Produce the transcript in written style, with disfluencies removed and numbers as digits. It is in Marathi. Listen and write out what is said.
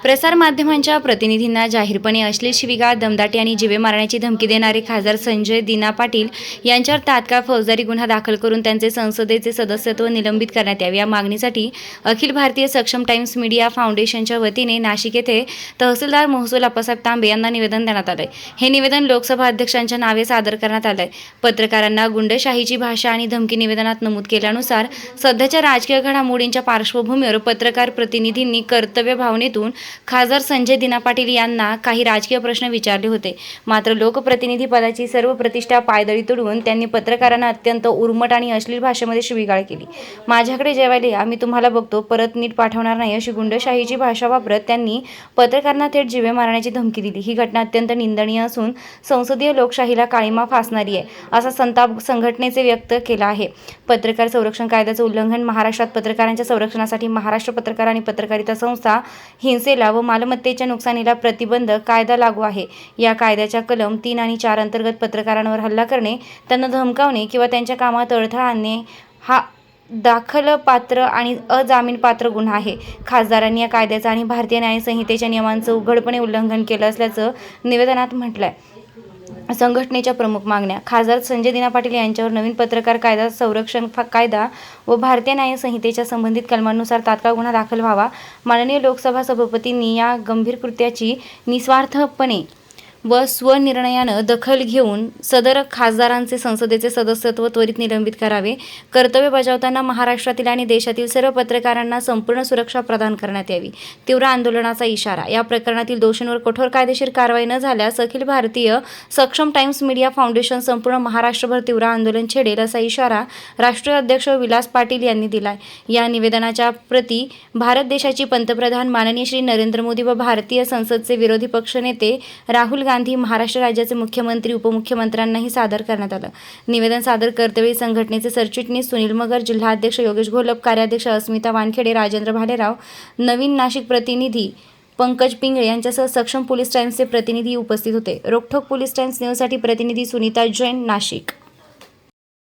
प्रसारमाध्यमांच्या प्रतिनिधींना जाहीरपणे अश्लील शिवीगाळ, दमदाटी आणि जीवे मारण्याची धमकी देणारे खासदार संजय दिना पाटील यांच्यावर तात्काळ फौजदारी गुन्हा दाखल करून त्यांचे संसदेचे सदस्यत्व निलंबित करण्यात यावे या मागणीसाठी अखिल भारतीय सक्षम टाइम्स मीडिया फाउंडेशनच्या वतीने नाशिक येथे तहसीलदार महसूल आप्पासाहेब तांबे यांना निवेदन देण्यात आले। हे निवेदन लोकसभा अध्यक्षांच्या नावे सादर करण्यात आले। पत्रकारांना गुंडशाहीची भाषा आणि धमकी निवेदनात नमूद केल्यानुसार सध्याच्या राजकीय घडामोडींच्या पार्श्वभूमीवर पत्रकार प्रतिनिधींनी कर्तव्य भावनेतून खासदार संजय दिना पाटील यांना काही राजकीय प्रश्न विचारले होते। मात्र लोकप्रतिनिधी पदाची सर्व प्रतिष्ठा पायदळी तुडवून त्यांनी पत्रकारांना अत्यंत उर्मट आणि अश्लील भाषेमध्ये शिवीगाळ केली। माझ्याकडे जेवायला या, मी तुम्हाला बघतो, परत नीट पाठवणार नाही अशी गुंडशाहीची भाषा वापरत त्यांनी पत्रकारांना थेट जीवे मारण्याची धमकी दिली। ही घटना अत्यंत निंदनीय असून संसदीय लोकशाहीला काळिमा फासणारी आहे असा संताप संघटनेचे व्यक्त केला आहे। पत्रकार संरक्षण कायद्याचे उल्लंघन महाराष्ट्रात पत्रकारांच्या संरक्षणासाठी महाराष्ट्र पत्रकार आणि पत्रकारिता संस्था हिंसेला व मालमत्तेच्या नुकसानीला प्रतिबंध कायदा लागू आहे। या कायद्याच्या कलम 3 आणि 4 अंतर्गत पत्रकारांवर हल्ला करणे, त्यांना धमकावणे किंवा त्यांच्या कामात अडथळा आणणे हा दाखलपात्र आणि अजामीनपात्र गुन्हा आहे। खासदारांनी या कायद्याचा आणि भारतीय न्याय संहितेच्या नियमांचं उघडपणे उल्लंघन केलं असल्याचं निवेदनात म्हटलंय। संघटनेच्या प्रमुख मागण्या: खासदार संजय दिना पाटील यांच्यावर नवीन पत्रकार कायदा, संरक्षण कायदा व भारतीय न्याय संहितेच्या संबंधित कलमांनुसार तात्काळ गुन्हा दाखल व्हावा। माननीय लोकसभा सभापतींनी या गंभीर कृत्याची निस्वार्थपणे व स्वनिर्णयानं दखल घेऊन सदर खासदारांचे संसदेचे सदस्यत्व त्वरित निलंबित करावे। कर्तव्य बजावताना महाराष्ट्रातील आणि देशातील सर्व पत्रकारांना संपूर्ण सुरक्षा प्रदान करण्यात यावी। तीव्र आंदोलनाचा इशारा: या प्रकरणातील दोषींवर कठोर कायदेशीर कारवाई न झाल्यास अखिल भारतीय सक्षम टाइम्स मीडिया फाउंडेशन संपूर्ण महाराष्ट्रभर तीव्र आंदोलन छेडेल असा इशारा राष्ट्रीय अध्यक्ष विलास पाटील यांनी दिलाय। या निवेदनाच्या प्रती भारत देशाची पंतप्रधान माननीय श्री नरेंद्र मोदी व भारतीय संसदचे विरोधी पक्षनेते राहुल गांधी, महाराष्ट्र राज्याचे मुख्यमंत्री, उपमुख्यमंत्र्यांनाही सादर करण्यात आलं। निवेदन सादर करतेवेळी संघटनेचे सरचिटणीस सुनील मगर, जिल्हाध्यक्ष योगेश घोलप, कार्याध्यक्ष अस्मिता वानखेडे, राजेंद्र भालेराव, नवीन नाशिक प्रतिनिधी पंकज पिंगळे यांच्यासह सक्षम पोलीस टाइम्सचे प्रतिनिधी उपस्थित होते। रोखोक पोलीस टाइम्स न्यूजसाठी प्रतिनिधी सुनीता जैन, नाशिक।